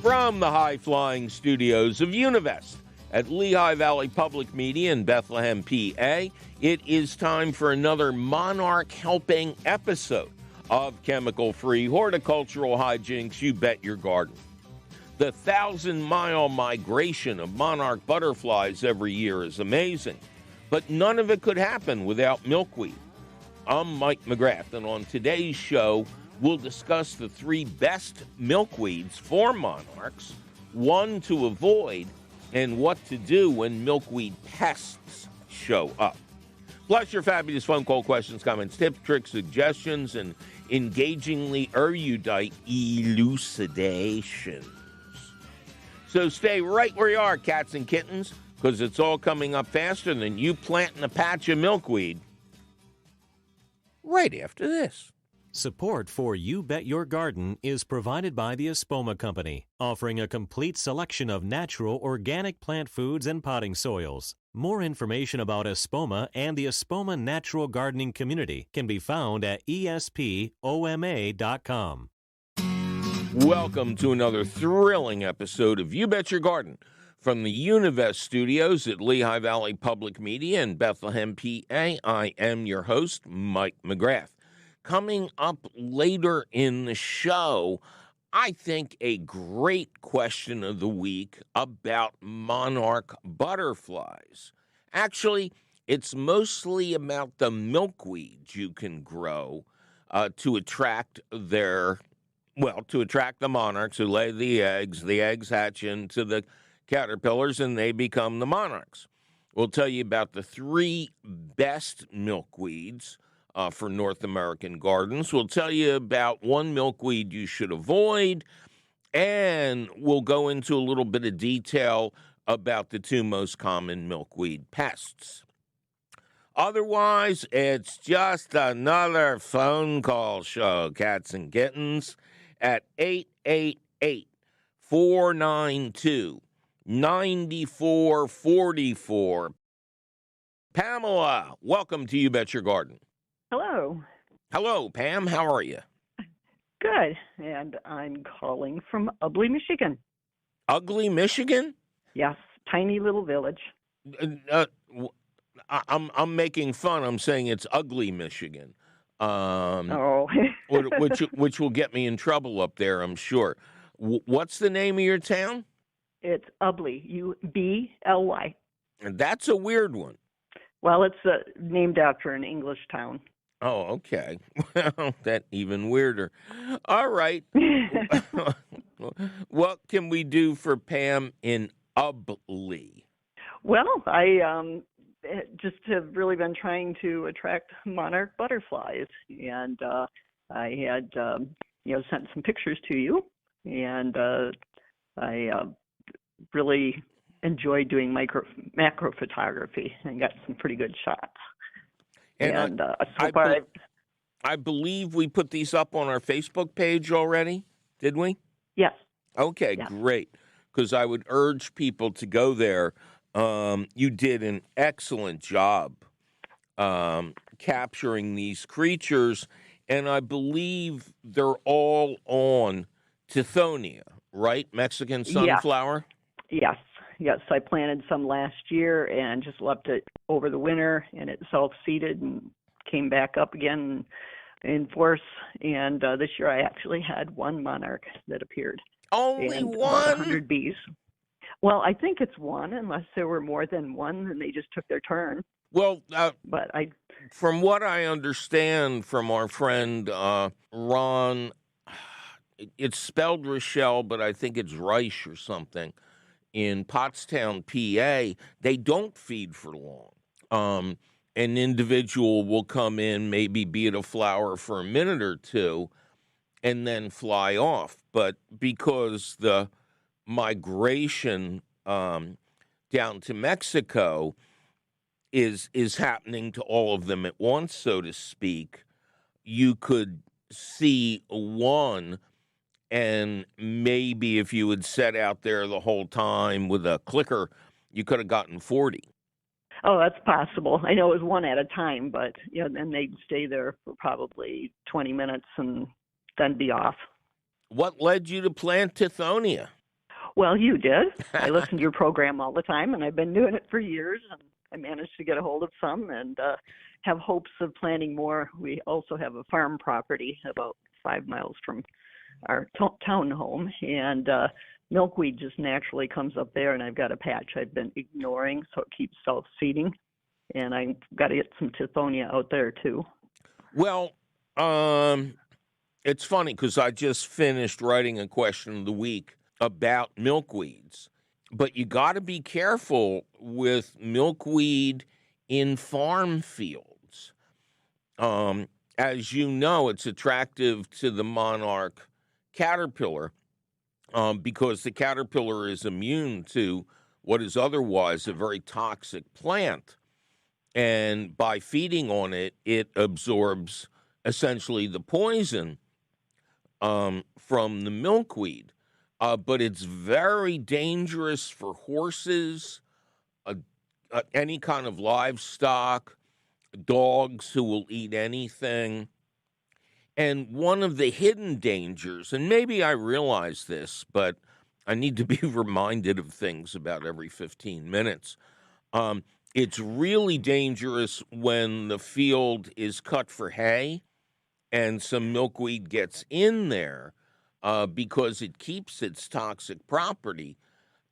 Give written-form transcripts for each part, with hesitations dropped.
From the high-flying studios of Univest at Lehigh Valley Public Media in Bethlehem, PA, it is time for another Monarch Helping episode of chemical-free horticultural hijinks you bet your garden. The 1,000-mile migration of monarch butterflies every year is amazing, but none of it could happen without milkweed. I'm Mike McGrath, and on today's show, we'll discuss the 3 best milkweeds for monarchs, one to avoid, and what to do when milkweed pests show up. Plus your fabulous phone call questions, comments, tips, tricks, suggestions, and engagingly erudite elucidations. So stay right where you are, cats and kittens, because it's all coming up faster than you planting a patch of milkweed right after this. Support for You Bet Your Garden is provided by the Espoma Company, offering a complete selection of natural organic plant foods and potting soils. More information about Espoma and the Espoma Natural Gardening Community can be found at espoma.com. Welcome to another thrilling episode of You Bet Your Garden from the Univest studios at Lehigh Valley Public Media in Bethlehem, PA. I am your host, Mike McGrath. Coming up later in the show, I think a great question of the week about monarch butterflies. Actually, it's mostly about the milkweeds you can grow to attract the monarchs who lay the eggs. The eggs hatch into the caterpillars and they become the monarchs. We'll tell you about the 3 best milkweeds for North American gardens. We'll tell you about one milkweed you should avoid, and we'll go into a little bit of detail about the 2 most common milkweed pests. Otherwise, it's just another phone call show, cats and kittens, at 888-492-9444. Pamela, welcome to You Bet Your Garden. Hello. Hello, Pam. How are you? Good. And I'm calling from Ugly, Michigan. Ugly, Michigan? Yes, tiny little village. I'm making fun. I'm saying it's Ugly, Michigan. which will get me in trouble up there, I'm sure. What's the name of your town? It's Ubly, U-B-L-Y. That's a weird one. Well, it's named after an English town. Oh, okay. Well, that's even weirder. All right. What can we do for Pam in Ubly? Well, I just have really been trying to attract monarch butterflies, and I had sent some pictures to you, and I really enjoyed doing macro photography and got some pretty good shots. And I believe we put these up on our Facebook page already, did we? Yes. Okay, yes. Great. Because I would urge people to go there. You did an excellent job capturing these creatures, and I believe they're all on Tithonia, right? Mexican sunflower? Yes. Yes, I planted some last year and just left it over the winter, and it self-seeded and came back up again in force. And this year I actually had 1 monarch that appeared. Only and 1? 100 bees. Well, I think it's 1, unless there were more than 1, and they just took their turn. Well, from what I understand from our friend Ron, it's spelled Rochelle, but I think it's Reich or something. In Pottstown, PA, they don't feed for long. An individual will come in, maybe be at a flower for a minute or 2, and then fly off. But because the migration down to Mexico is happening to all of them at once, so to speak, you could see 1. And maybe if you had sat out there the whole time with a clicker, you could have gotten 40. Oh, that's possible. I know it was 1 at a time, but then they'd stay there for probably 20 minutes and then be off. What led you to plant Tithonia? Well, you did. I listen to your program all the time, and I've been doing it for years, and I managed to get a hold of some and have hopes of planting more. We also have a farm property about 5 miles from our town home, and milkweed just naturally comes up there, and I've got a patch I've been ignoring, so it keeps self-seeding, and I've got to get some tithonia out there, too. Well, it's funny because I just finished writing a question of the week about milkweeds, but you got to be careful with milkweed in farm fields. As you know, it's attractive to the monarch caterpillar because the caterpillar is immune to what is otherwise a very toxic plant. And by feeding on it, it absorbs essentially the poison from the milkweed. But it's very dangerous for horses, any kind of livestock, dogs who will eat anything. And one of the hidden dangers, and maybe I realize this, but I need to be reminded of things about every 15 minutes. It's really dangerous when the field is cut for hay and some milkweed gets in there because it keeps its toxic property.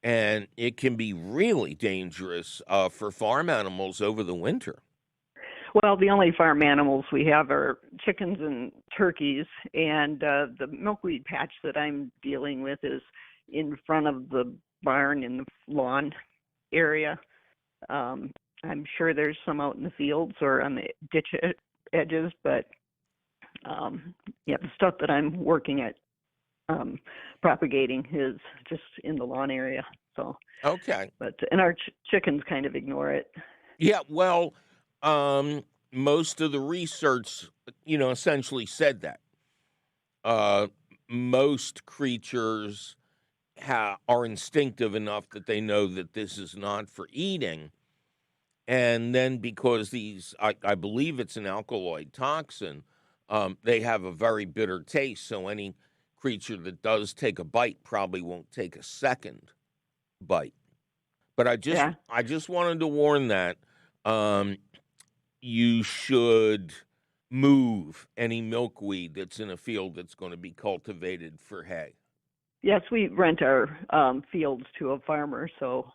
And it can be really dangerous for farm animals over the winter. Well, the only farm animals we have are chickens and turkeys, and the milkweed patch that I'm dealing with is in front of the barn in the lawn area. I'm sure there's some out in the fields or on the ditch edges, but the stuff that I'm working at propagating is just in the lawn area. So okay, and our chickens kind of ignore it. Yeah, well, most of the research, essentially said that most creatures are instinctive enough that they know that this is not for eating, and then because I believe it's an alkaloid toxin, they have a very bitter taste. So any creature that does take a bite probably won't take a second bite. But I just wanted to warn that you should move any milkweed that's in a field that's going to be cultivated for hay. Yes, we rent our fields to a farmer, so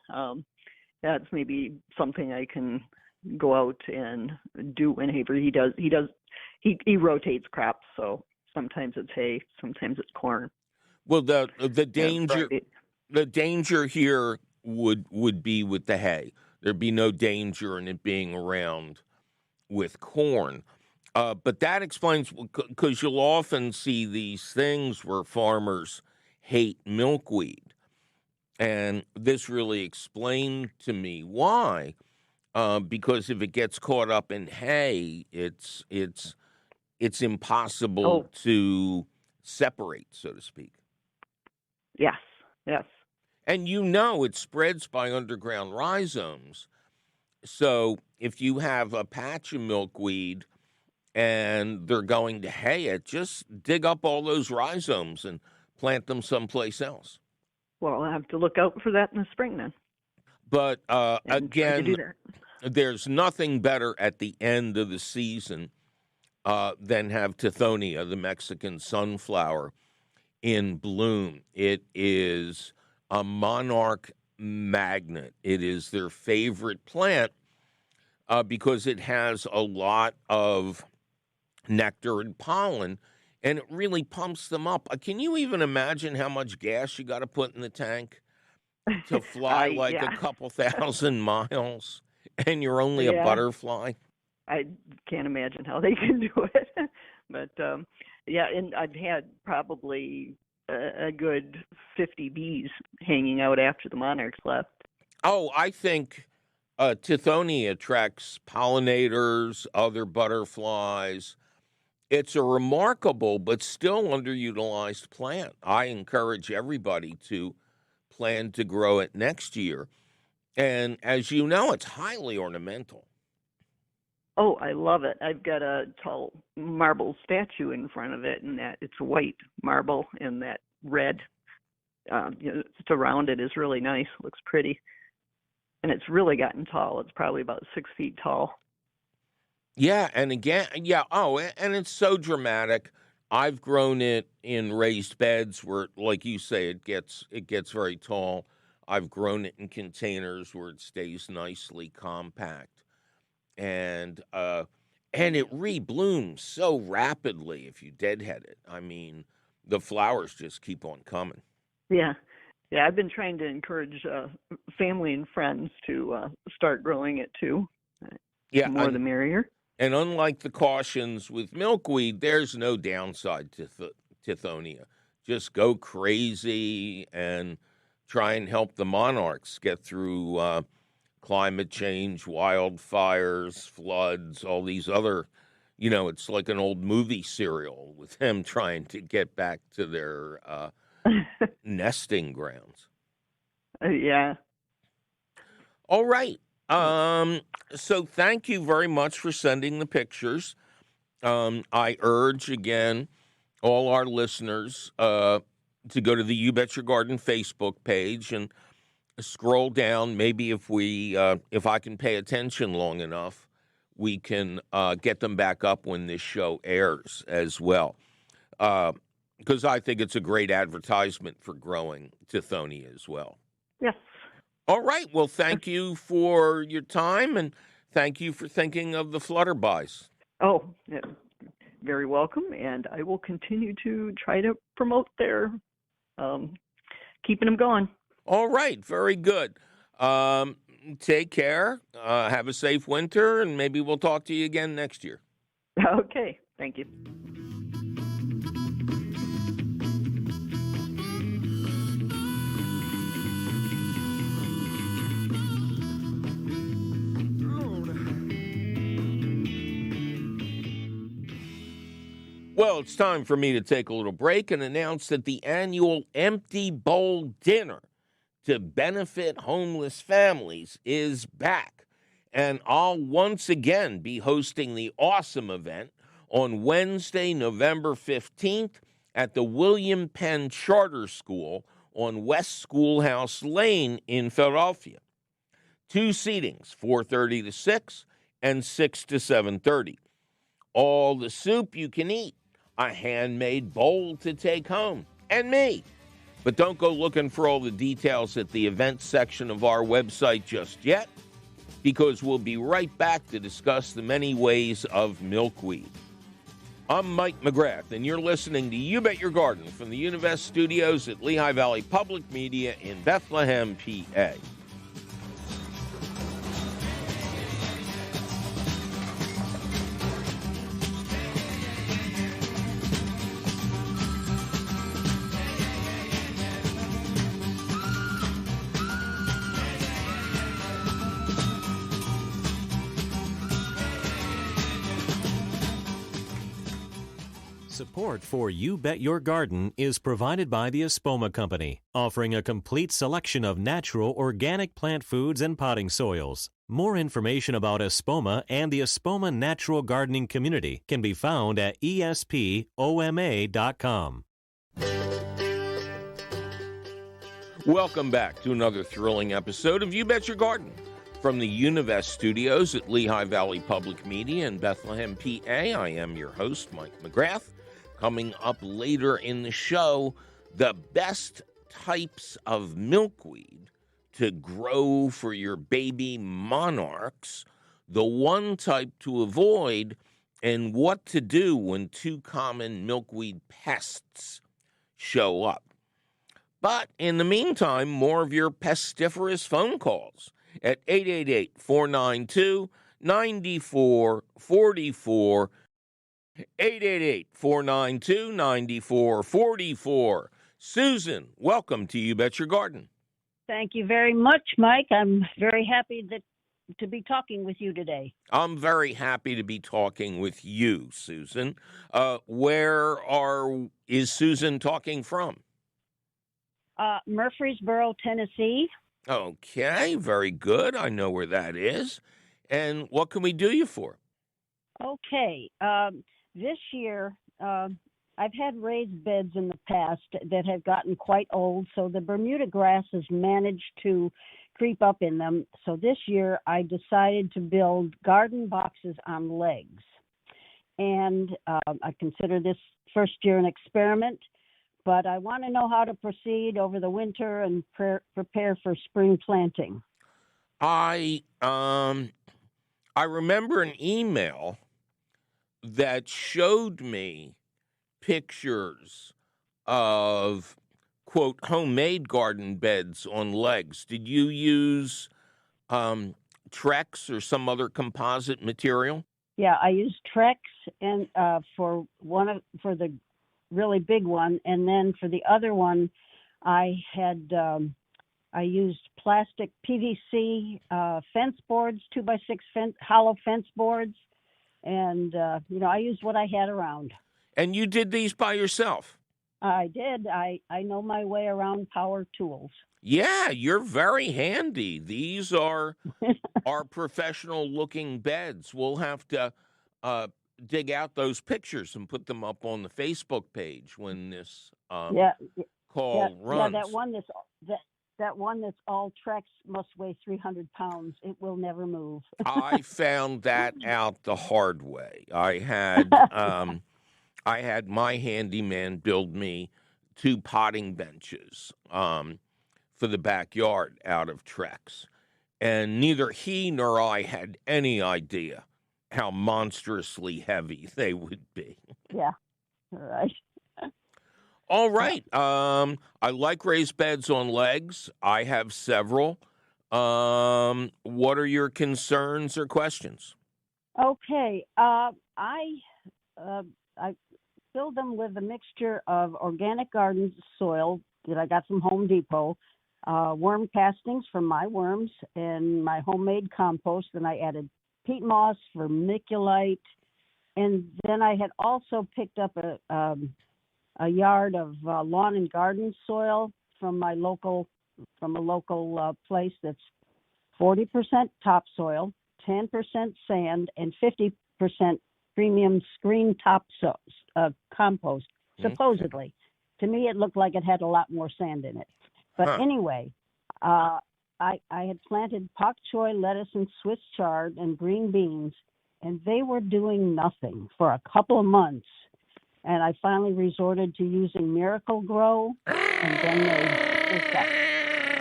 that's maybe something I can go out and do whenever he does. He rotates crops, so sometimes it's hay, sometimes it's corn. Well, the danger here would be with the hay. There'd be no danger in it being around with corn. But that explains, because you'll often see these things where farmers hate milkweed. And this really explained to me why. Because if it gets caught up in hay, it's impossible to separate, so to speak. Yes. And it spreads by underground rhizomes. So if you have a patch of milkweed and they're going to hay it, just dig up all those rhizomes and plant them someplace else. Well, I'll have to look out for that in the spring then. But again, there's nothing better at the end of the season than have tithonia, the Mexican sunflower, in bloom. It is a monarch magnet. It is their favorite plant because it has a lot of nectar and pollen, and it really pumps them up. Can you even imagine how much gas you got to put in the tank to fly a couple thousand miles, and you're only a butterfly? I can't imagine how they can do it. But, and I've had probably a good 50 bees hanging out after the monarchs left. Oh, I think tithonia attracts pollinators, other butterflies. It's a remarkable but still underutilized plant. I encourage everybody to plan to grow it next year. And as you know, it's highly ornamental. Oh, I love it. I've got a tall marble statue in front of it, and that it's white marble and that red around it is really nice. Looks pretty. And it's really gotten tall. It's probably about 6 feet tall. Yeah, and again, yeah. Oh, and it's so dramatic. I've grown it in raised beds where, like you say, it gets very tall. I've grown it in containers where it stays nicely compact, and it reblooms so rapidly if you deadhead it. I mean, the flowers just keep on coming. Yeah. Yeah, I've been trying to encourage family and friends to start growing it too. Yeah, The more the merrier. And unlike the cautions with milkweed, there's no downside to tithonia. Just go crazy and try and help the monarchs get through climate change, wildfires, floods, all these other, it's like an old movie serial with them trying to get back to their nesting grounds. Yeah. All right. So thank you very much for sending the pictures. I urge, again, all our listeners to go to the You Bet Your Garden Facebook page and scroll down. Maybe if I can pay attention long enough, we can get them back up when this show airs as well. Because I think it's a great advertisement for growing tithonia as well. Yes. All right. Well, thank you for your time, and thank you for thinking of the flutterbys. Oh, yeah. Very welcome, and I will continue to try to promote their keeping them going. All right. Very good. Take care. Have a safe winter, and maybe we'll talk to you again next year. Okay. Thank you. Well, it's time for me to take a little break and announce that the annual Empty Bowl Dinner to benefit homeless families is back. And I'll once again be hosting the awesome event on Wednesday, November 15th at the William Penn Charter School on West Schoolhouse Lane in Philadelphia. 2 seatings, 4:30 to 6 and 6 to 7:30. All the soup you can eat, a handmade bowl to take home, and me. But don't go looking for all the details at the events section of our website just yet, because we'll be right back to discuss the many ways of milkweed. I'm Mike McGrath, and you're listening to You Bet Your Garden from the Univest Studios at Lehigh Valley Public Media in Bethlehem, PA. Support for You Bet Your Garden is provided by the Espoma Company, offering a complete selection of natural organic plant foods and potting soils. More information about Espoma and the Espoma Natural Gardening Community can be found at espoma.com. Welcome back to another thrilling episode of You Bet Your Garden from the Univest Studios at Lehigh Valley Public Media in Bethlehem, PA. I am your host, Mike McGrath. Coming up later in the show, the best types of milkweed to grow for your baby monarchs, the one type to avoid, and what to do when 2 common milkweed pests show up. But in the meantime, more of your pestiferous phone calls at 888-492-9444, 888-492-9444. Susan, welcome to You Bet Your Garden. Thank you very much, Mike. I'm very happy to be talking with you today. I'm very happy to be talking with you, Susan. Where is Susan talking from? Murfreesboro, Tennessee. Okay, very good. I know where that is. And what can we do you for? Okay. This year, I've had raised beds in the past that have gotten quite old, so the Bermuda grass has managed to creep up in them. So this year I decided to build garden boxes on legs. And I consider this first year an experiment, but I want to know how to proceed over the winter and prepare for spring planting. I remember an email that showed me pictures of, quote, homemade garden beds on legs. Did you use Trex or some other composite material? Yeah, I used Trex and for the really big one, and then for the other one, I used plastic PVC fence boards, 2x6 hollow fence boards, and I used what I had around. And you did these by yourself? I did. I know my way around power tools. Yeah, you're very handy. These are professional-looking beds. We'll have to dig out those pictures and put them up on the Facebook page when this call runs. Yeah, that one that's all Trex must weigh 300 pounds. It will never move. I found that out the hard way. I had my handyman build me 2 potting benches for the backyard out of Trex. And neither he nor I had any idea how monstrously heavy they would be. Yeah, all right. All right. I like raised beds on legs. I have several. What are your concerns or questions? Okay. I filled them with a mixture of organic garden soil that I got from Home Depot, worm castings from my worms, and my homemade compost. And I added peat moss, vermiculite, and then I had also picked up a yard of lawn and garden soil from a local place that's 40% topsoil, 10% sand, and 50% premium screen compost, supposedly. To me, it looked like it had a lot more sand in it. But anyway, I had planted pak choi, lettuce, and Swiss chard and green beans, and they were doing nothing for a couple of months. And I finally resorted to using Miracle Grow, and then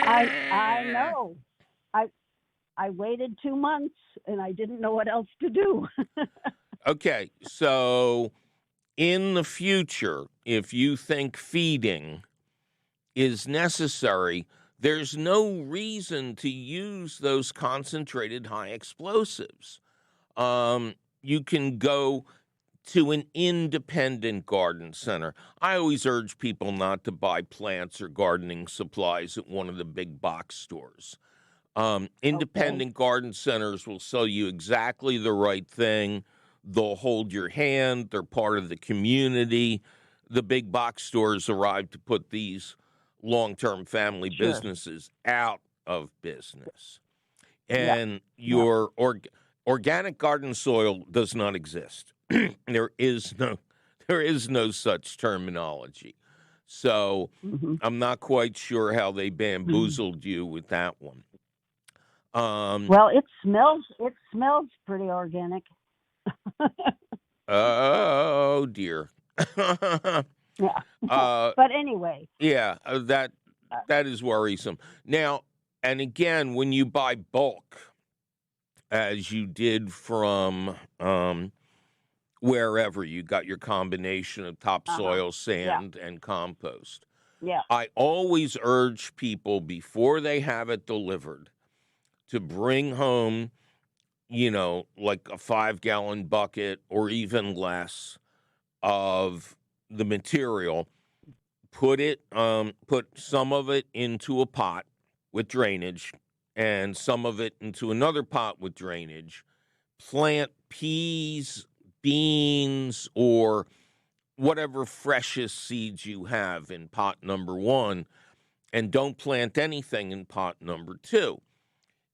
I know. I waited 2 months, and I didn't know what else to do. Okay, so in the future, if you think feeding is necessary, there's no reason to use those concentrated high explosives. You can go to an independent garden center. I always urge people not to buy plants or gardening supplies at one of the big box stores. Independent garden centers will sell you exactly the right thing. They'll hold your hand. They're part of the community. The big box stores arrive to put these long-term family businesses out of business. And your organic garden soil does not exist. There is no such terminology. So I'm not quite sure how they bamboozled you with that one. Well, it smells pretty organic. Oh dear. Yeah. But anyway. Yeah, that is worrisome. Now, and again, when you buy bulk, as you did from wherever you got your combination of topsoil, sand, and compost. Yeah. I always urge people before they have it delivered to bring home, like a 5-gallon bucket or even less of the material. Put some of it into a pot with drainage and some of it into another pot with drainage. Plant peas, beans, or whatever freshest seeds you have in pot number 1, and don't plant anything in pot number 2.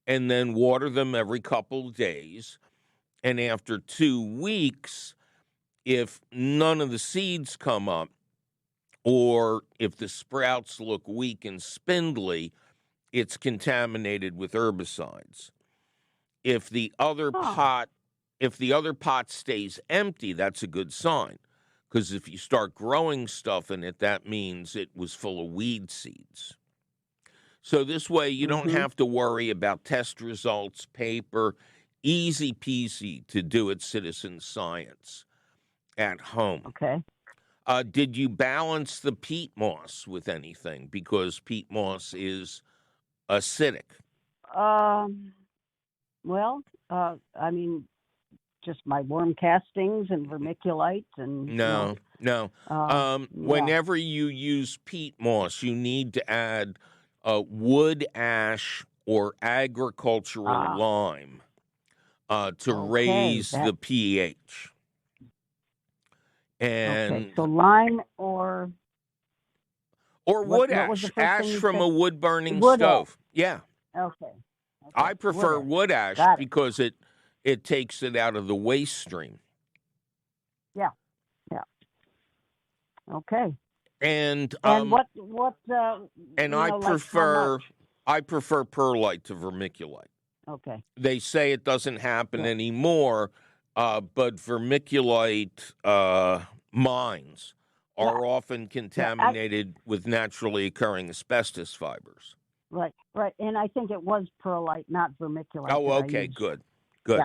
And then water them every couple of days. And after 2 weeks, if none of the seeds come up, or if the sprouts look weak and spindly, it's contaminated with herbicides. If the other pot stays empty, that's a good sign. Because if you start growing stuff in it, that means it was full of weed seeds. So this way you don't have to worry about test results, paper, easy peasy to do at Citizen Science at home. Okay. Did you balance the peat moss with anything? Because peat moss is acidic. Well, I mean, just my worm castings and vermiculite and No. yeah. Whenever you use peat moss, you need to add wood ash or agricultural lime to raise the pH. And so lime or wood ash, ash from a wood burning stove. Yeah. Okay. I prefer wood ash because it takes it out of the waste stream. Yeah. Okay. And what and I prefer perlite to vermiculite. Okay. They say it doesn't happen anymore, but vermiculite mines are often contaminated with naturally occurring asbestos fibers. Right. And I think it was perlite, not vermiculite. Oh, okay, good. Yeah.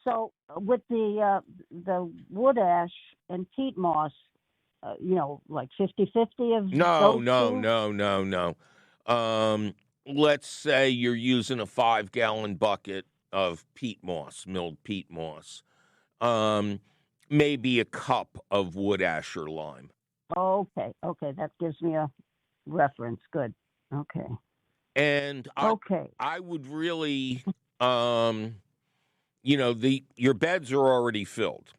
So with the wood ash and peat moss, like 50-50 of No. Let's say you're using a 5-gallon bucket of peat moss, milled peat moss. Maybe a cup of wood ash or lime. Okay, that gives me a reference. Good. Okay. And I would really, your beds are already filled.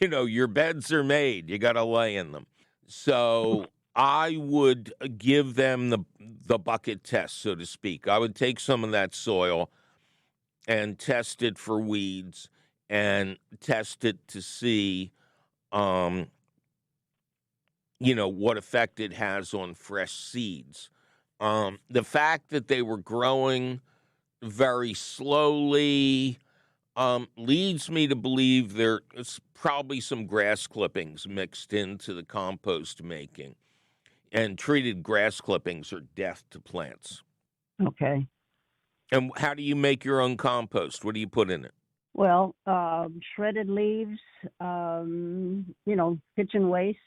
Your beds are made. You got to lay in them. So I would give them the bucket test, so to speak. I would take some of that soil and test it for weeds and test it to see, what effect it has on fresh seeds. The fact that they were growing very slowly leads me to believe there's probably some grass clippings mixed into the compost making. And treated grass clippings are death to plants. Okay. And how do you make your own compost? What do you put in it? Well, shredded leaves, kitchen waste.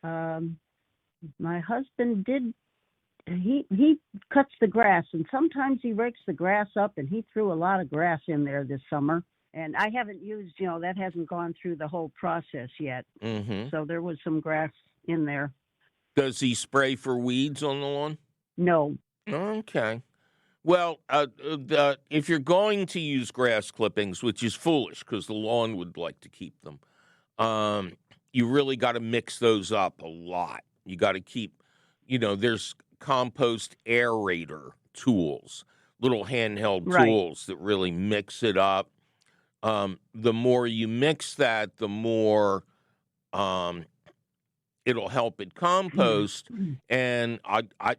My husband he cuts the grass, and sometimes he rakes the grass up, and he threw a lot of grass in there this summer. And I haven't used, that hasn't gone through the whole process yet. Mm-hmm. So there was some grass in there. Does he spray for weeds on the lawn? No. Okay. Well, if you're going to use grass clippings, which is foolish because the lawn would like to keep them, you really got to mix those up a lot. You got to keep, there's compost aerator tools, little handheld tools that really mix it up. The more you mix that, the more it'll help it compost. And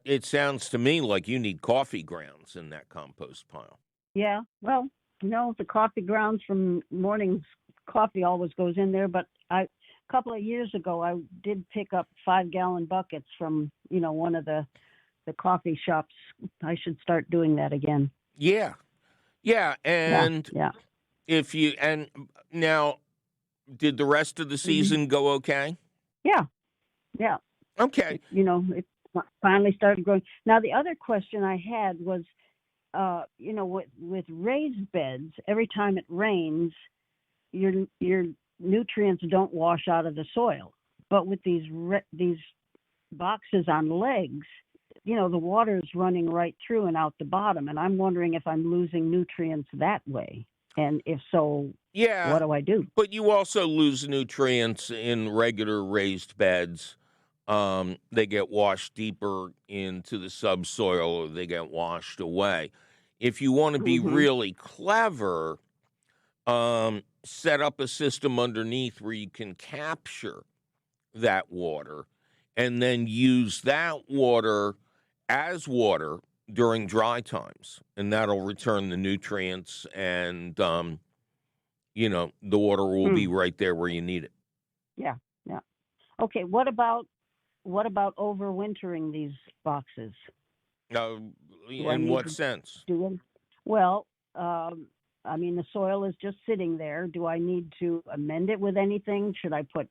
it sounds to me like you need coffee grounds in that compost pile. Yeah, well, the coffee grounds from morning's coffee always goes in there. But a couple of years ago, I did pick up 5-gallon buckets from, one of the coffee shops. I should start doing that again. Yeah. And if you, and now, did the rest of the season go okay? Yeah. Okay. It finally started growing. Now, the other question I had was, with raised beds, every time it rains, your nutrients don't wash out of the soil. But with these boxes on legs, the water is running right through and out the bottom. And I'm wondering if I'm losing nutrients that way. And if so, what do I do? But you also lose nutrients in regular raised beds. They get washed deeper into the subsoil or they get washed away. If you want to be really clever, set up a system underneath where you can capture that water and then use that water as water during dry times, and that'll return the nutrients, and the water will be right there where you need it. Yeah, yeah. Okay, what about overwintering these boxes? In what sense? Well, I mean, the soil is just sitting there. Do I need to amend it with anything? Should I put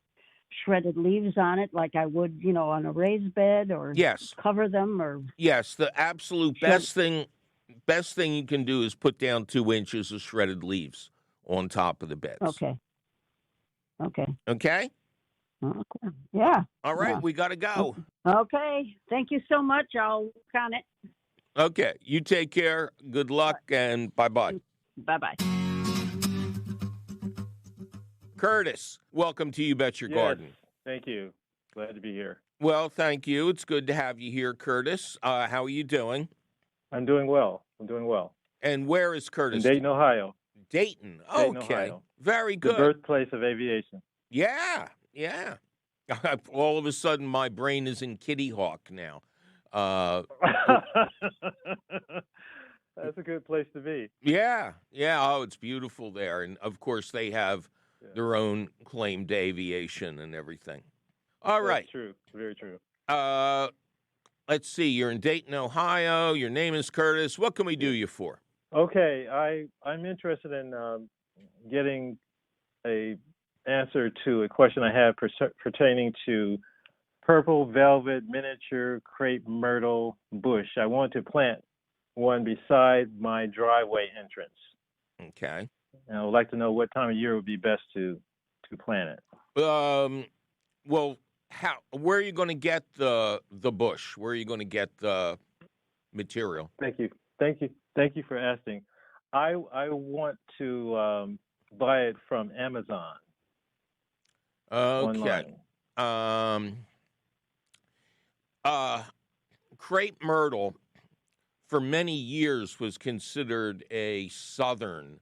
shredded leaves on it like I would, on a raised bed, or Yes. cover them, or? Yes, the absolute best thing you can do is put down 2 inches of shredded leaves on top of the beds. Okay. Okay? Okay. Yeah. All right, yeah. we got to go. Okay. Thank you so much. I'll work on it. Okay, you take care. Good luck, and bye-bye. Bye-bye. Curtis, welcome to You Bet Your Garden. Thank you. Glad to be here. Well, thank you. It's good to have you here, Curtis. How are you doing? I'm doing well. And where is Curtis? In Dayton, Ohio. Dayton. Dayton, Okay. Ohio. Very good. The birthplace of aviation. Yeah. All of a sudden, my brain is in Kitty Hawk now. That's a good place to be. Yeah. Oh, it's beautiful there. And, of course, they have their own claimed aviation and everything. All right. That's true. Very true. Let's see. You're in Dayton, Ohio. Your name is Curtis. What can we do you for? Okay. I'm interested in getting a answer to a question I have pertaining to purple velvet miniature crepe myrtle bush. I want to plant one beside my driveway entrance. Okay. And I would like to know what time of year would be best to plant it. Well, where are you going to get the bush? Where are you going to get the material? Thank you for asking. I want to buy it from Amazon. Okay. Online. Crepe myrtle for many years was considered a southern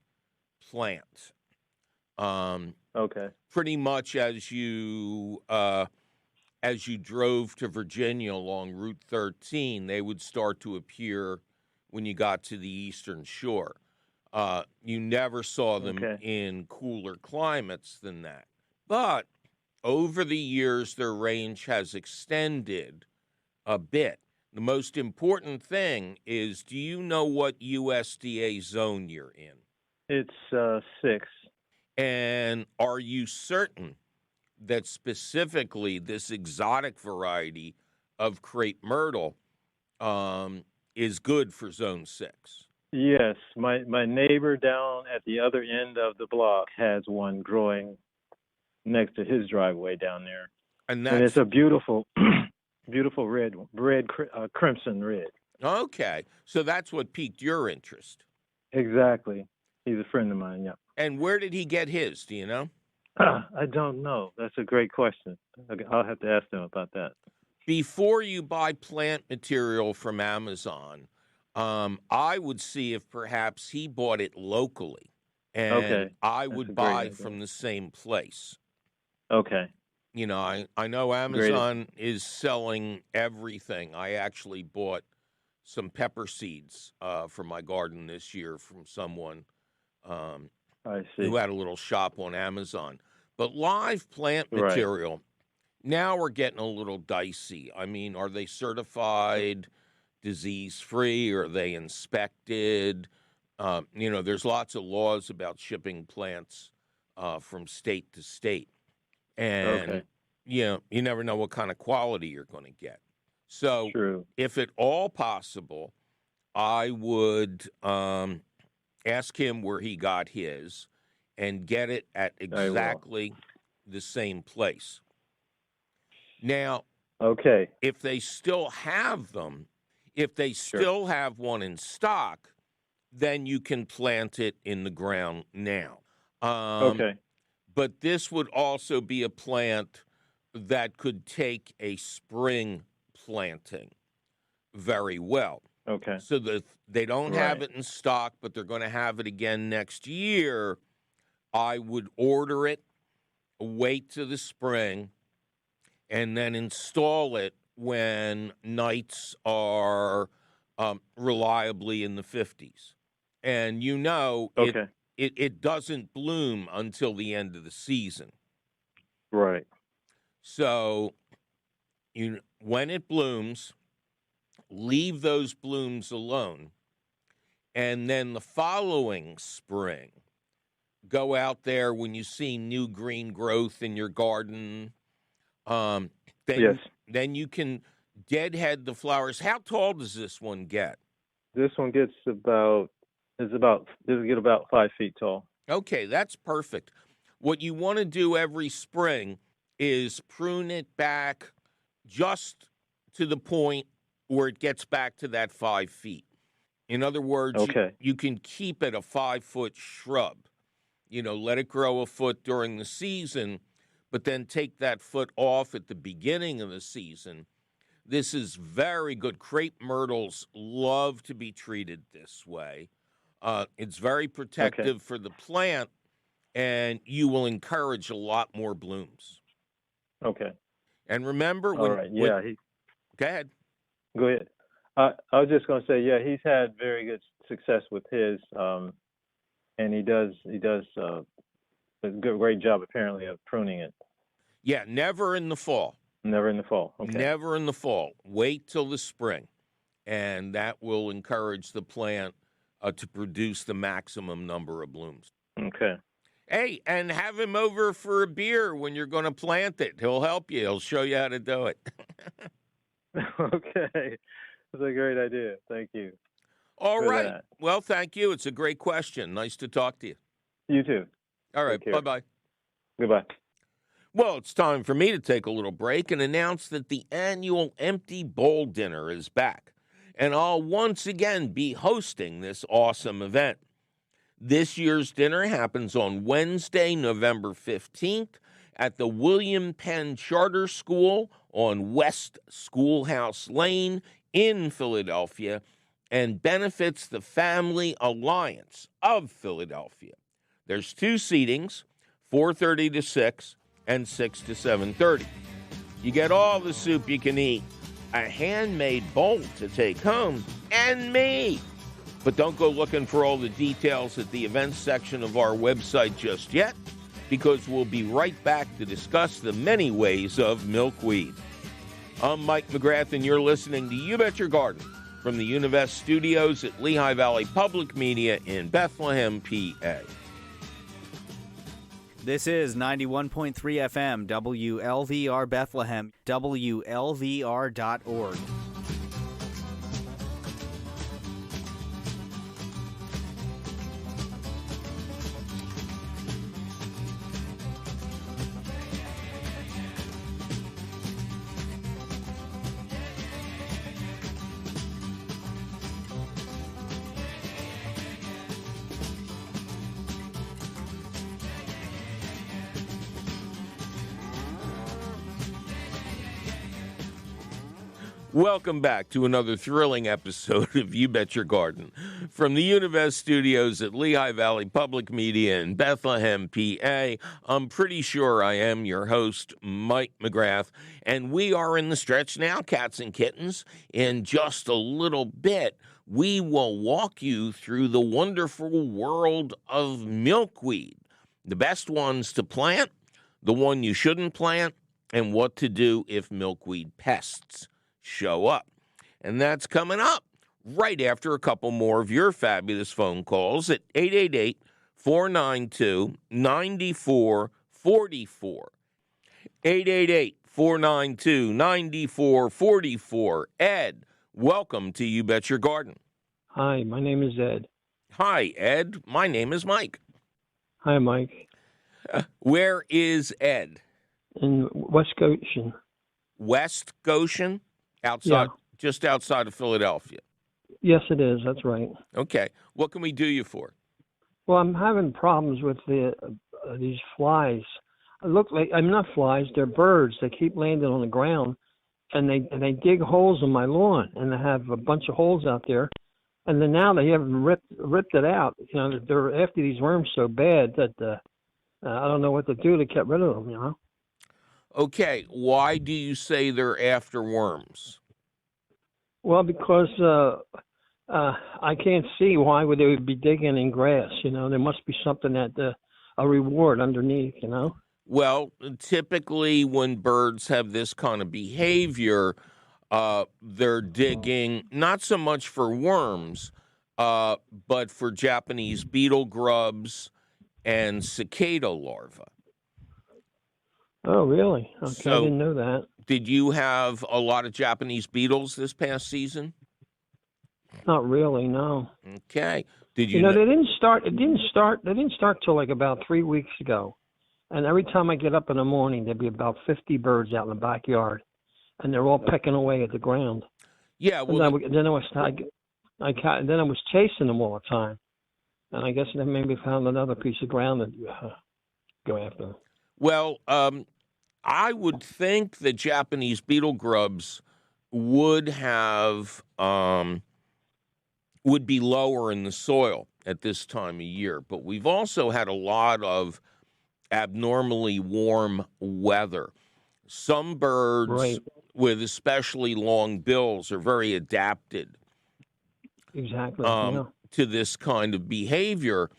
plant. Okay. Pretty much as you drove to Virginia along Route 13, they would start to appear when you got to the eastern shore. You never saw them in cooler climates than that. But over the years, their range has extended a bit. The most important thing is, do you know what USDA zone you're in? It's 6. And are you certain that specifically this exotic variety of crepe myrtle is good for zone 6? Yes. My neighbor down at the other end of the block has one growing next to his driveway down there. And it's a beautiful beautiful red, crimson red. Okay. So that's what piqued your interest. Exactly. He's a friend of mine, yeah. And where did he get his? Do you know? I don't know. That's a great question. I'll have to ask him about that. Before you buy plant material from Amazon, I would see if perhaps he bought it locally. And I would buy from the same place. Okay. I know Amazon is selling everything. I actually bought some pepper seeds for my garden this year from someone I see. who had a little shop on Amazon. But live plant material, now we're getting a little dicey. I mean, are they certified disease-free? Are they inspected? There's lots of laws about shipping plants from state to state. And, you never know what kind of quality you're going to get. So if at all possible, I would ask him where he got his and get it at exactly the same place. Now, if they still have them, if they still have one in stock, then you can plant it in the ground now. But this would also be a plant that could take a spring planting very well. Okay. So that they don't have it in stock, but they're going to have it again next year. I would order it, wait to the spring, and then install it when nights are reliably in the 50s. And Okay. it doesn't bloom until the end of the season. Right. So when it blooms, leave those blooms alone. And then the following spring, go out there when you see new green growth in your garden. Yes. Then you can deadhead the flowers. How tall does this one get? This one gets it'll get about 5 feet tall. Okay, that's perfect. What you want to do every spring is prune it back just to the point where it gets back to that 5 feet. In other words, Okay. you can keep it a 5-foot shrub. Let it grow a foot during the season, but then take that foot off at the beginning of the season. This is very good. Crepe myrtles love to be treated this way. It's very protective for the plant, and you will encourage a lot more blooms. Okay. And remember All right. Yeah. Go ahead. Go ahead. I was just going to say, yeah, he's had very good success with his, and he does a great job apparently of pruning it. Yeah, never in the fall. Never in the fall. Okay. Never in the fall. Wait till the spring, and that will encourage the plant to produce the maximum number of blooms. Okay. Hey, and have him over for a beer when you're going to plant it. He'll help you. He'll show you how to do it. Okay. That's a great idea. Thank you. All for right. that. Well, thank you. It's a great question. Nice to talk to you. You too. All right. Take care. Bye-bye. Goodbye. Well, it's time for me to take a little break and announce that the annual Empty Bowl Dinner is back, and I'll once again be hosting this awesome event. This year's dinner happens on Wednesday, November 15th at the William Penn Charter School on West Schoolhouse Lane in Philadelphia and benefits the Family Alliance of Philadelphia. There's 2 seatings, 4:30 to 6 and 6 to 7:30. You get all the soup you can eat, a handmade bowl to take home, and me. But don't go looking for all the details at the events section of our website just yet, because we'll be right back to discuss the many ways of milkweed. I'm Mike McGrath, and you're listening to You Bet Your Garden from the Univest studios at Lehigh Valley Public Media in Bethlehem, PA. This is 91.3 FM, WLVR Bethlehem, WLVR.org. Welcome back to another thrilling episode of You Bet Your Garden from the Univest studios at Lehigh Valley Public Media in Bethlehem, PA. I'm pretty sure I am your host, Mike McGrath, and we are in the stretch now, cats and kittens. In just a little bit, we will walk you through the wonderful world of milkweed, the best ones to plant, the one you shouldn't plant, and what to do if milkweed pests show up. And that's coming up right after a couple more of your fabulous phone calls at 888-492-9444. 888-492-9444. Ed, welcome to You Bet Your Garden. Hi, my name is Ed. Hi, Ed. My name is Mike. Hi, Mike. Where is Ed? In West Goshen. West Goshen? Outside, just outside of Philadelphia. Yes, it is. That's right. Okay. What can we do you for? Well, I'm having problems with these flies. Look like I'm not flies; they're birds. They keep landing on the ground, and they dig holes in my lawn, and they have a bunch of holes out there. And then now they haven't ripped it out. You know, they're after these worms so bad that I don't know what to do to get rid of them, you know? Okay, why do you say they're after worms? Well, because I can't see why would they be digging in grass, you know? There must be something that, a reward underneath, you know? Well, typically when birds have this kind of behavior, they're digging not so much for worms, but for Japanese beetle grubs and cicada larvae. Oh, really? Okay, I So, didn't know that. did you have a lot of Japanese beetles this past season? Not really, no. Okay. Did You you know, know? they didn't start till like about 3 weeks ago. And every time I get up in the morning, there'd be about 50 birds out in the backyard, and they're all pecking away at the ground. Yeah, And well, then I was chasing them all the time, and I guess they maybe found another piece of ground to go after. well, I would think that Japanese beetle grubs would have would be lower in the soil at this time of year, but we've also had a lot of abnormally warm weather. Some birds Right, with especially long bills are very adapted exactly. Yeah, to this kind of behavior,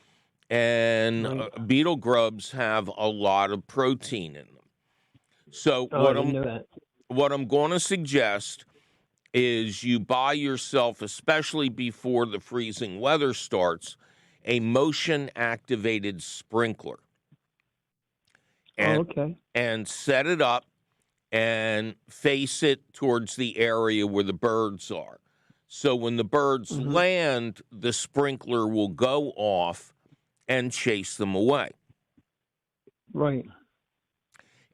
and right. beetle grubs have a lot of protein in them. So Oh, I didn't know that. what I'm going to suggest is you buy yourself, especially before the freezing weather starts, a motion activated sprinkler. Oh, And okay. and set it up and face it towards the area where the birds are. So when the birds Hmm. land, the sprinkler will go off and chase them away. Right.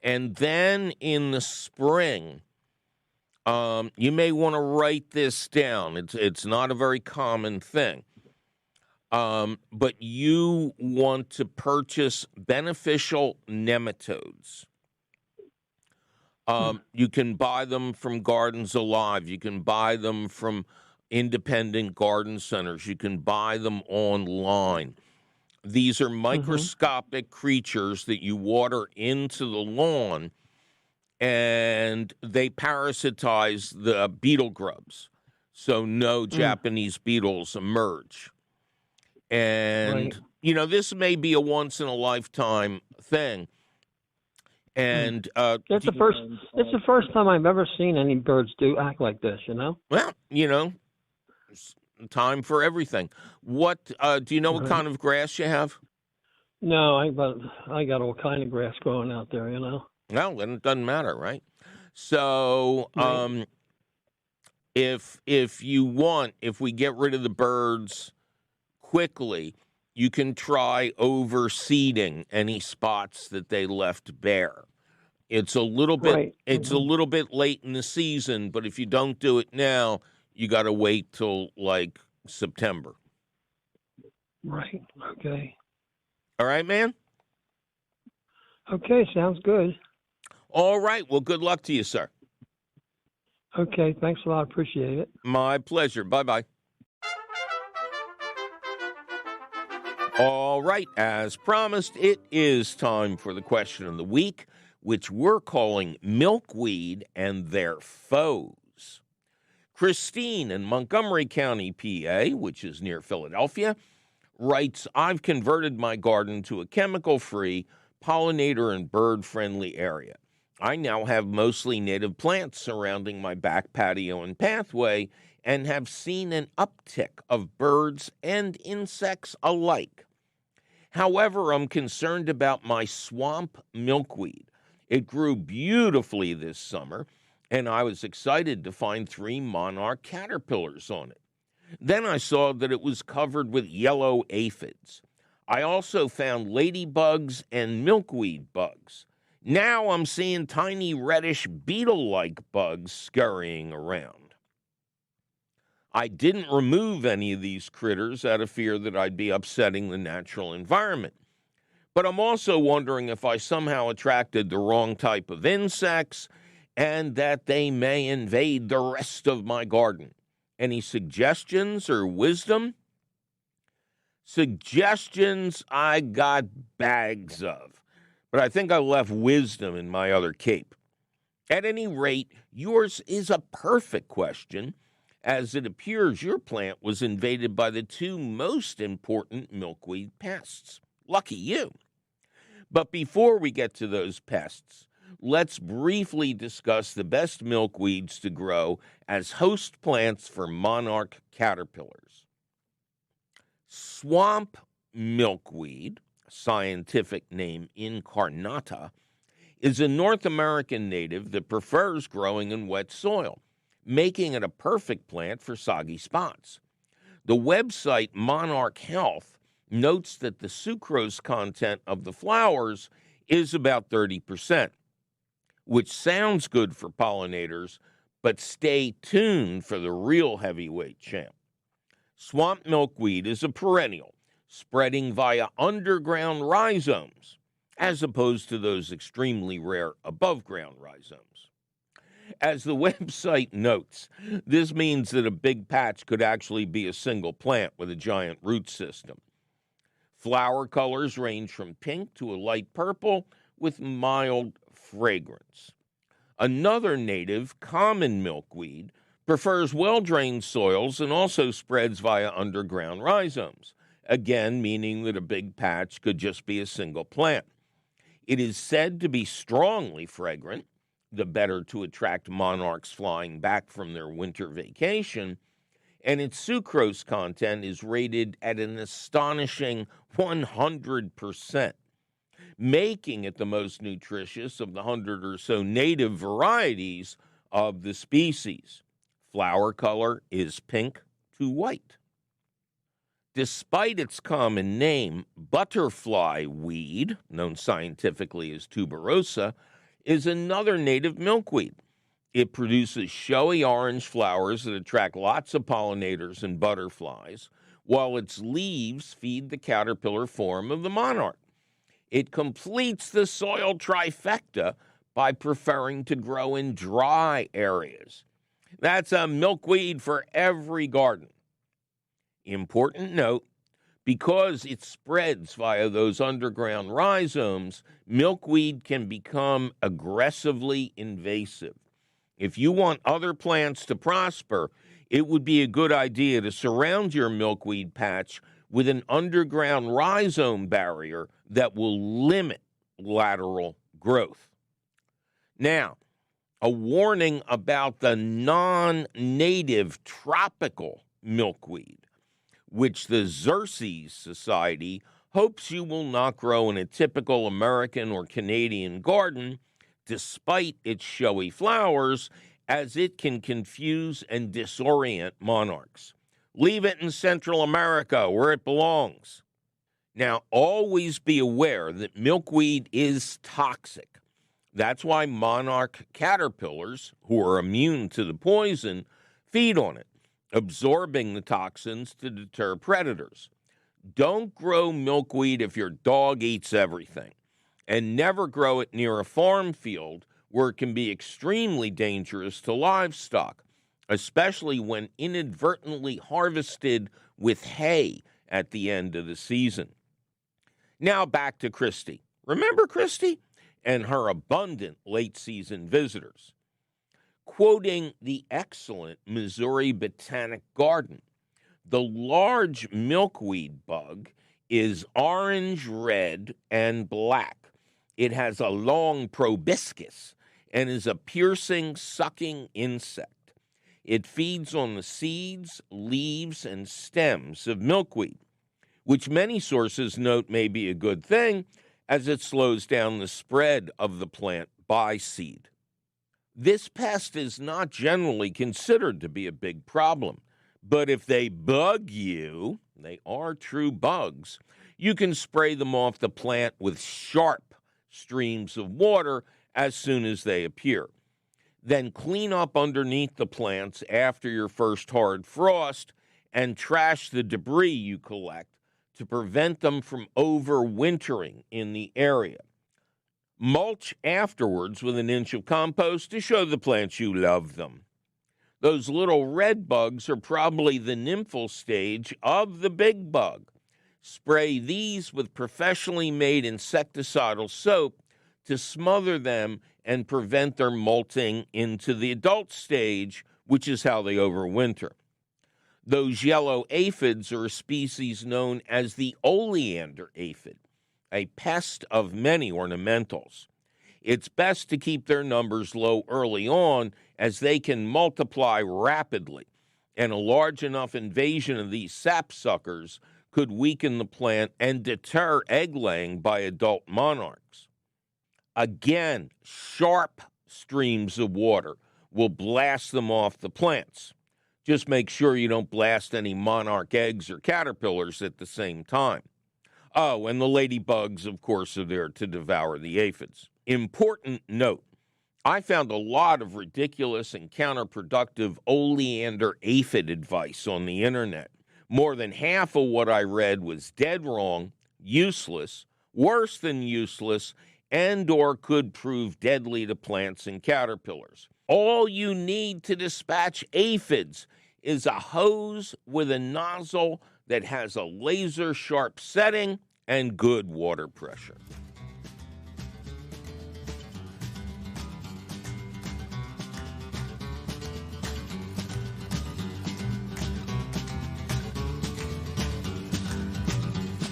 And then in the spring, you may want to write this down. It's not a very common thing. But you want to purchase beneficial nematodes. You can buy them from Gardens Alive. You can buy them from independent garden centers. You can buy them online. These are Hmm. microscopic creatures that you water into the lawn, and they parasitize the beetle grubs. So no Mm. Japanese beetles emerge. Right. And, this may be a once in a lifetime thing. Mm. And, It's the first time I've ever seen any birds act like this, you know? well, it's time for everything. What, do you know what Right. kind of grass you have? No, I got all kind of grass growing out there, you know? Well, then it doesn't matter, right? So, Right. if you want, if we get rid of the birds quickly, you can try overseeding any spots that they left bare. It's a little bit Right. it's a little bit late in the season, but if you don't do it now, you got to wait till like September. Right. Okay. All right, man? Okay, sounds good. All right. Well, good luck to you, sir. Okay, thanks a lot. Appreciate it. My pleasure. Bye-bye. All right, as promised, it is time for the question of the week, which we're calling Milkweed and Their Foes. Christine in Montgomery County, PA, which is near Philadelphia, writes, I've converted my garden to a chemical-free, pollinator and bird-friendly area. I now have mostly native plants surrounding my back patio and pathway and have seen an uptick of birds and insects alike. However, I'm concerned about my swamp milkweed. It grew beautifully this summer, and I was excited to find 3 monarch caterpillars on it. Then I saw that it was covered with yellow aphids. I also found ladybugs and milkweed bugs. Now I'm seeing tiny reddish beetle-like bugs scurrying around. I didn't remove any of these critters out of fear that I'd be upsetting the natural environment. But I'm also wondering if I somehow attracted the wrong type of insects and that they may invade the rest of my garden. Any suggestions or wisdom? Suggestions I got bags of. but I think I left wisdom in my other cape. At any rate, yours is a perfect question, as it appears your plant was invaded by the two most important milkweed pests. Lucky you. But before we get to those pests, let's briefly discuss the best milkweeds to grow as host plants for monarch caterpillars. Swamp milkweed, scientific name incarnata, is a North American native that prefers growing in wet soil, making it a perfect plant for soggy spots. The website Monarch Health notes that the sucrose content of the flowers is about 30%, which sounds good for pollinators, but stay tuned for the real heavyweight champ. Swamp milkweed is a perennial, spreading via underground rhizomes, as opposed to those extremely rare above-ground rhizomes. As the website notes, this means that a big patch could actually be a single plant with a giant root system. Flower colors range from pink to a light purple with mild fragrance. Another native, common milkweed, prefers well-drained soils and also spreads via underground rhizomes, again meaning that a big patch could just be a single plant. It is said to be strongly fragrant, the better to attract monarchs flying back from their winter vacation, and its sucrose content is rated at an astonishing 100%, making it the most nutritious of the 100 or so native varieties of the species. Flower color is pink to white. Despite its common name, butterfly weed, known scientifically as tuberosa, is another native milkweed. It produces showy orange flowers that attract lots of pollinators and butterflies, while its leaves feed the caterpillar form of the monarch. It completes the soil trifecta by preferring to grow in dry areas. That's a milkweed for every garden. Important note, because it spreads via those underground rhizomes, milkweed can become aggressively invasive. If you want other plants to prosper, it would be a good idea to surround your milkweed patch with an underground rhizome barrier that will limit lateral growth. Now, a warning about the non-native tropical milkweed, which the Xerces Society hopes you will not grow in a typical American or Canadian garden, despite its showy flowers, as it can confuse and disorient monarchs. Leave it in Central America where it belongs. Now, always be aware that milkweed is toxic. That's why monarch caterpillars, who are immune to the poison, feed on it, absorbing the toxins to deter predators. Don't grow milkweed if your dog eats everything, and never grow it near a farm field where it can be extremely dangerous to livestock, especially when inadvertently harvested with hay at the end of the season. Now back to Christy. Remember Christy? And her abundant late-season visitors. Quoting the excellent Missouri Botanic Garden, the large milkweed bug is orange, red, and black. It has a long proboscis and is a piercing, sucking insect. It feeds on the seeds, leaves, and stems of milkweed, which many sources note may be a good thing as it slows down the spread of the plant by seed. This pest is not generally considered to be a big problem, but if they bug you, they are true bugs, you can spray them off the plant with sharp streams of water as soon as they appear. Then clean up underneath the plants after your first hard frost and trash the debris you collect to prevent them from overwintering in the area. Mulch afterwards with an inch of compost to show the plants you love them. Those little red bugs are probably the nymphal stage of the big bug. Spray these with professionally made insecticidal soap to smother them and prevent their molting into the adult stage, which is how they overwinter. Those yellow aphids are a species known as the oleander aphid, a pest of many ornamentals. It's best to keep their numbers low early on, as they can multiply rapidly, and a large enough invasion of these sapsuckers could weaken the plant and deter egg laying by adult monarchs. Again, sharp streams of water will blast them off the plants. Just make sure you don't blast any monarch eggs or caterpillars at the same time. Oh, and the ladybugs, of course, are there to devour the aphids. Important note, I found a lot of ridiculous and counterproductive oleander aphid advice on the internet. More than half of what I read was dead wrong, useless, worse than useless, and or could prove deadly to plants and caterpillars. All you need to dispatch aphids is a hose with a nozzle that has a laser-sharp setting and good water pressure.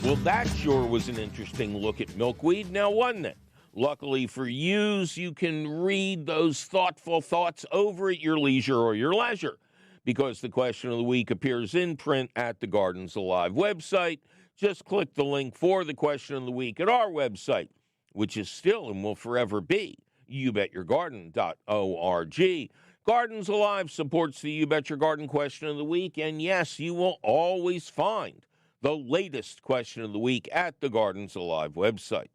Well, that sure was an interesting look at milkweed, now wasn't it? Luckily for yous, you can read those thoughtful thoughts over at your leisure or your leisure, because the question of the week appears in print at the Gardens Alive website. Just click the link for the question of the week at our website, which is still and will forever be youbetyourgarden.org. Gardens Alive supports the You Bet Your Garden question of the week, and yes, you will always find the latest question of the week at the Gardens Alive website.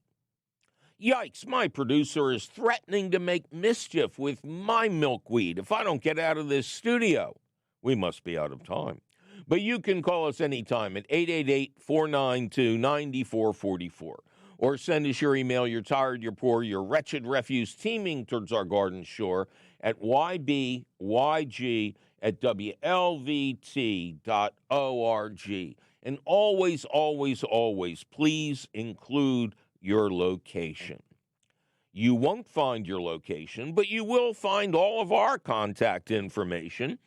Yikes, my producer is threatening to make mischief with my milkweed if I don't get out of this studio. We must be out of time. But you can call us anytime at 888-492-9444. Or send us your email, you're tired, you're poor, your wretched refuse teeming towards our garden shore at YBYG@WLVT.org. And always, always, always, please include your location. You won't find your location, but you will find all of our contact information,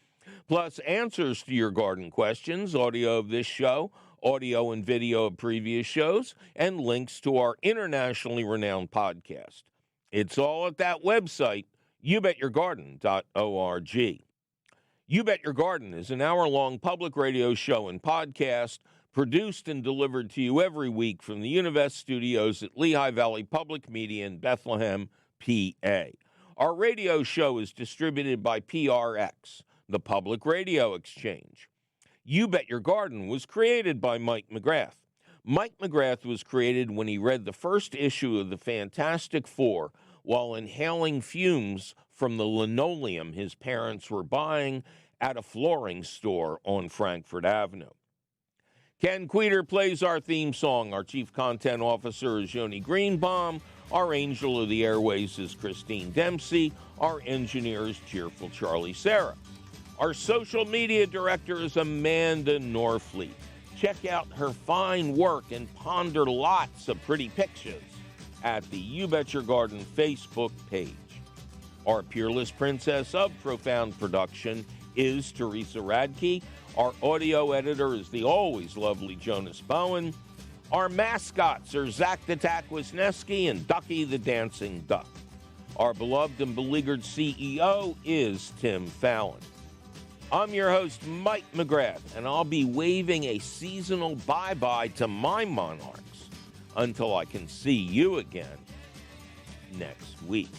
plus answers to your garden questions, audio of this show, audio and video of previous shows, and links to our internationally renowned podcast. It's all at that website, youbetyourgarden.org. You Bet Your Garden is an hour-long public radio show and podcast produced and delivered to you every week from the Univest studios at Lehigh Valley Public Media in Bethlehem, PA. Our radio show is distributed by PRX, the Public Radio Exchange. You Bet Your Garden was created by Mike McGrath. Mike McGrath was created when he read the first issue of the Fantastic Four while inhaling fumes from the linoleum his parents were buying at a flooring store on Frankfurt Avenue. Ken Queter plays our theme song. Our chief content officer is Yoni Greenbaum. Our angel of the airways is Christine Dempsey. Our engineer is cheerful Charlie Sarah. Our social media director is Amanda Norfleet. Check out her fine work and ponder lots of pretty pictures at the You Bet Your Garden Facebook page. Our peerless princess of profound production is Teresa Radke. Our audio editor is the always lovely Jonas Bowen. Our mascots are Zach the Tack Wisniewski and Ducky the Dancing Duck. Our beloved and beleaguered CEO is Tim Fallon. I'm your host, Mike McGrath, and I'll be waving a seasonal bye-bye to my Monarchs until I can see you again next week.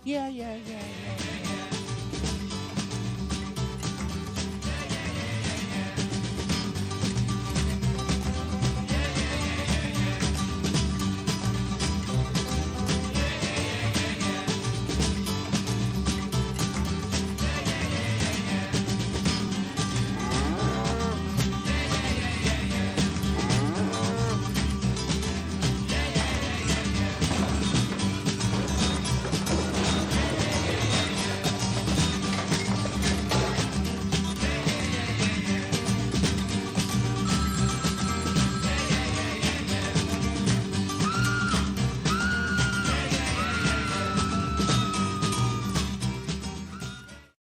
Yeah.